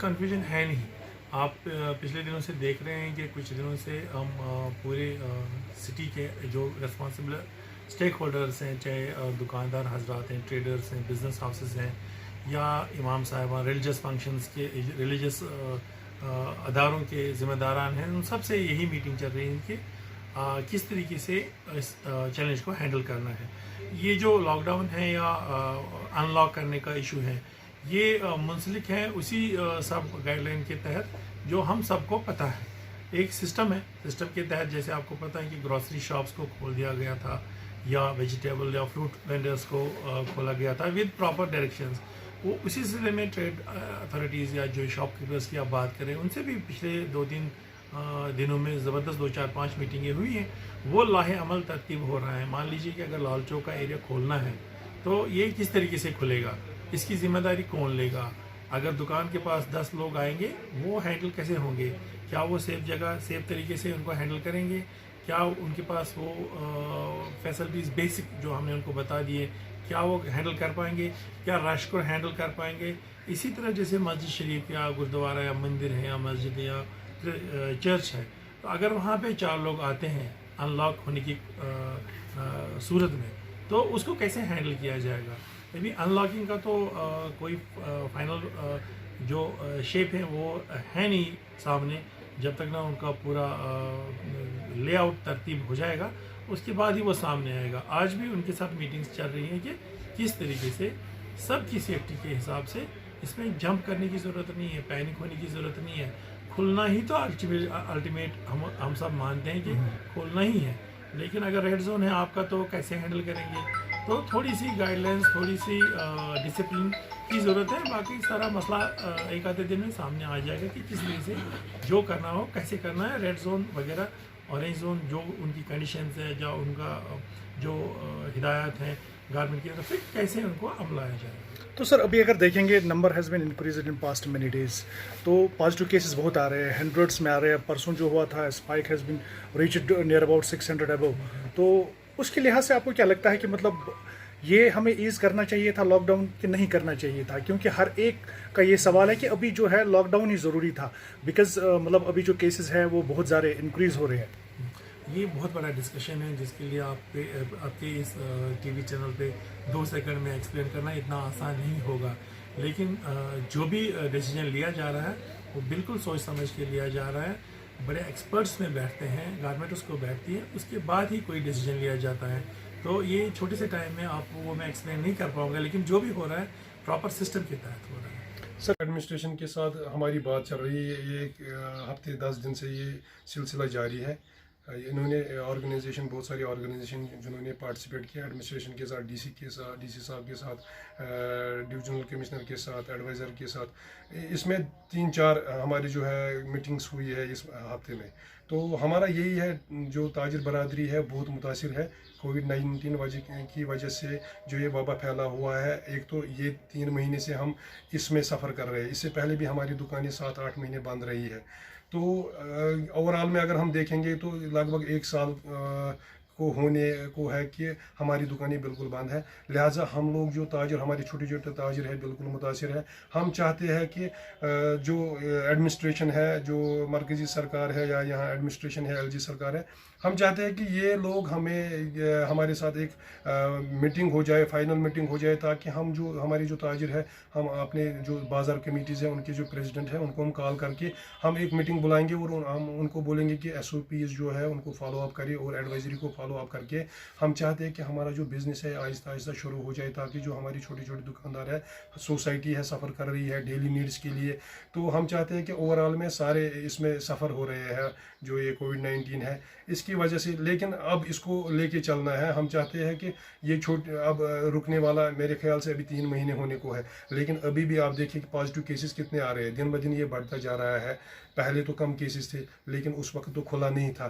Confusion ہے نہیں. آپ پچھلے دنوں سے دیکھ رہے ہیں کہ کچھ دنوں سے ہم پورے سٹی کے جو ریسپانسبل اسٹیک ہولڈرس ہیں، چاہے دکاندار حضرات ہیں، ٹریڈرس ہیں، بزنس ہاؤسز ہیں، یا امام صاحبان، ریلیجس فنکشنز کے ریلیجس اداروں کے ذمہ داران ہیں، ان سب سے یہی میٹنگ چل رہی ہے کہ کس طریقے سے اس چیلنج کو ہینڈل کرنا ہے. یہ جو لاک ڈاؤن ہے یا ان لاک کرنے کا ایشو ہے، یہ منسلک ہے اسی سب گائیڈ لائن کے تحت جو ہم سب کو پتہ ہے. ایک سسٹم ہے، سسٹم کے تحت جیسے آپ کو پتہ ہے کہ گروسری شاپس کو کھول دیا گیا تھا، یا ویجیٹیبل یا فروٹ وینڈرز کو کھولا گیا تھا ود پراپر ڈائریکشنز. وہ اسی سلسلے میں ٹریڈ اتھارٹیز یا جو شاپ کیپرز کی آپ بات کریں، ان سے بھی پچھلے 2-3 دنوں میں زبردست 2-4-5 میٹنگیں ہوئی ہیں. وہ لاہ عمل ترتیب ہو رہا ہے. مان لیجیے کہ اگر لال چوک کا ایریا کھولنا ہے تو یہ کس طریقے سے کھلے گا، اس کی ذمہ داری کون لے گا. اگر دکان کے پاس 10 لوگ آئیں گے، وہ ہینڈل کیسے ہوں گے؟ کیا وہ سیف جگہ سیف طریقے سے ان کو ہینڈل کریں گے؟ کیا ان کے پاس وہ فیسلٹیز بیسک جو ہم نے ان کو بتا دیے، کیا وہ ہینڈل کر پائیں گے؟ کیا رش کو ہینڈل کر پائیں گے؟ اسی طرح جیسے مسجد شریف یا گردوارہ یا مندر ہے یا مسجد یا چرچ ہے، تو اگر وہاں پہ 4 لوگ آتے ہیں ان لاک ہونے کی صورت میں، تو اس کو کیسے ہینڈل کیا جائے گا؟ ابھی ان لاکنگ کا تو کوئی فائنل جو شیپ ہے وہ ہے نہیں سامنے. جب تک نہ ان کا پورا لے آؤٹ ترتیب ہو جائے گا، اس کے بعد ہی وہ سامنے آئے گا. آج بھی ان کے ساتھ میٹنگز چل رہی ہیں کہ کس طریقے سے سب کی سیفٹی کے حساب سے اس میں جمپ کرنے کی ضرورت نہیں ہے، پینک ہونے کی ضرورت نہیں ہے. کھلنا ہی تو الٹیمیٹ ہم سب مانتے ہیں کہ کھولنا ہی ہے، لیکن اگر ریڈ زون ہے آپ کا تو کیسے ہینڈل کریں گے؟ تو تھوڑی سی گائیڈ لائنس، تھوڑی سی ڈسپلن کی ضرورت ہے. باقی سارا مسئلہ ایک آدھے دن میں سامنے آ جائے گا کہ کس طریقے سے جو کرنا ہو کیسے کرنا ہے. ریڈ زون وغیرہ، اورینج زون جو ان کی کنڈیشنز ہے، جو ان کا جو ہدایات ہیں گورنمنٹ کی طرف سے، کیسے ان کو عمل لایا جائے گا. تو سر ابھی اگر دیکھیں گے number has been increased in past many days, تو پازیٹیو کیسز بہت آ رہے ہیں، ہنڈریڈس میں آ رہے ہیں. پرسوں جو ہوا تھا spike has been reached near about 600 ابو. تو اس کے لحاظ سے آپ کو کیا لگتا ہے کہ مطلب یہ ہمیں ایز کرنا چاہیے تھا لاک ڈاؤن کہ نہیں کرنا چاہیے تھا؟ کیونکہ ہر ایک کا یہ سوال ہے کہ ابھی جو ہے لاک ڈاؤن ہی ضروری تھا، بیکاز مطلب ابھی جو کیسز ہیں وہ بہت زیادہ انکریز ہو رہے ہیں. یہ بہت بڑا ڈسکشن ہے جس کے لیے آپ کے اس ٹی وی چینل پہ 2 سیکنڈ میں ایکسپلین کرنا اتنا آسان نہیں ہوگا. لیکن جو بھی ڈیسیجن لیا جا رہا ہے وہ بالکل سوچ سمجھ کے لیا جا رہا ہے. بڑے ایکسپرٹس میں بیٹھتے ہیں، گورنمنٹ اس کو بیٹھتی ہے، اس کے بعد ہی کوئی ڈیسیجن لیا جاتا ہے. تو یہ چھوٹے سے ٹائم میں آپ کو وہ میں ایکسپلین نہیں کر پاؤں گا، لیکن جو بھی ہو رہا ہے پراپر سسٹم کے تحت ہو رہا ہے. سر ایڈمنسٹریشن کے ساتھ ہماری بات چل رہی ہے، یہ ایک ہفتے 10 دن سے یہ سلسلہ جاری ہے. انہوں نے آرگنائزیشن، بہت ساری آرگنائزیشن جنہوں نے پارٹیسپیٹ کیا ایڈمنسٹریشن کے ساتھ، ڈی سی صاحب کے ساتھ، ڈویژنل کمشنر کے ساتھ، ایڈوائزر کے ساتھ. اس میں 3-4 ہماری جو ہے میٹنگس ہوئی ہے اس ہفتے میں. تو ہمارا یہی ہے، جو تاجر برادری ہے بہت متاثر ہے کووڈ-19 کی وجہ سے. جو یہ وبا پھیلا ہوا ہے، ایک تو یہ 3 مہینے سے ہم اس میں سفر کر رہے ہیں. اس سے پہلے بھی ہماری دکانیں 7-8 مہینے بند رہی ہے. تو اوورآل میں اگر ہم دیکھیں گے تو لگ بھگ 1 سال کو ہونے کو ہے کہ ہماری دکانیں بالکل بند ہے. لہٰذا ہم لوگ جو تاجر، ہمارے چھوٹے چھوٹے تاجر ہیں، بالکل متاثر ہے. ہم چاہتے ہیں کہ جو ایڈمنسٹریشن ہے، جو مرکزی سرکار ہے یا یہاں ایڈمنسٹریشن ہے، LG سرکار ہے، ہم چاہتے ہیں کہ یہ لوگ ہمارے ساتھ ایک میٹنگ ہو جائے، فائنل میٹنگ ہو جائے، تاکہ ہم جو ہماری جو تاجر ہے، ہم اپنے جو بازار کمیٹیز ہیں ان کے جو پریزیڈنٹ ہیں ان کو ہم کال کر کے ہم ایک میٹنگ بلائیں گے، اور ہم ان کو بولیں گے کہ SOPs جو ہے ان کو فالو اپ کرے، اور ایڈوائزری کو فالو اپ کر کے ہم چاہتے ہیں کہ ہمارا جو بزنس ہے آہستہ آہستہ شروع ہو جائے، تاکہ جو ہماری چھوٹی چھوٹی دکاندار ہے، سوسائٹی ہے سفر کر رہی ہے ڈیلی نیڈس کے لیے. تو ہم چاہتے ہیں کہ اوورآل میں سارے اس میں سفر ہو رہے ہیں جو یہ کووڈ-19 ہے اس کی وجہ سے. لیکن اب اس کو لے کے چلنا ہے. ہم چاہتے ہیں کہ یہ اب رکنے والا میرے خیال سے ابھی 3 مہینے ہونے کو ہے، لیکن ابھی بھی آپ دیکھیں کہ پازیٹیو کیسز کتنے آ رہے ہیں. دن بدن یہ بڑھتا جا رہا ہے. پہلے تو کم کیسز تھے، لیکن اس وقت تو کھلا نہیں تھا.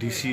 DC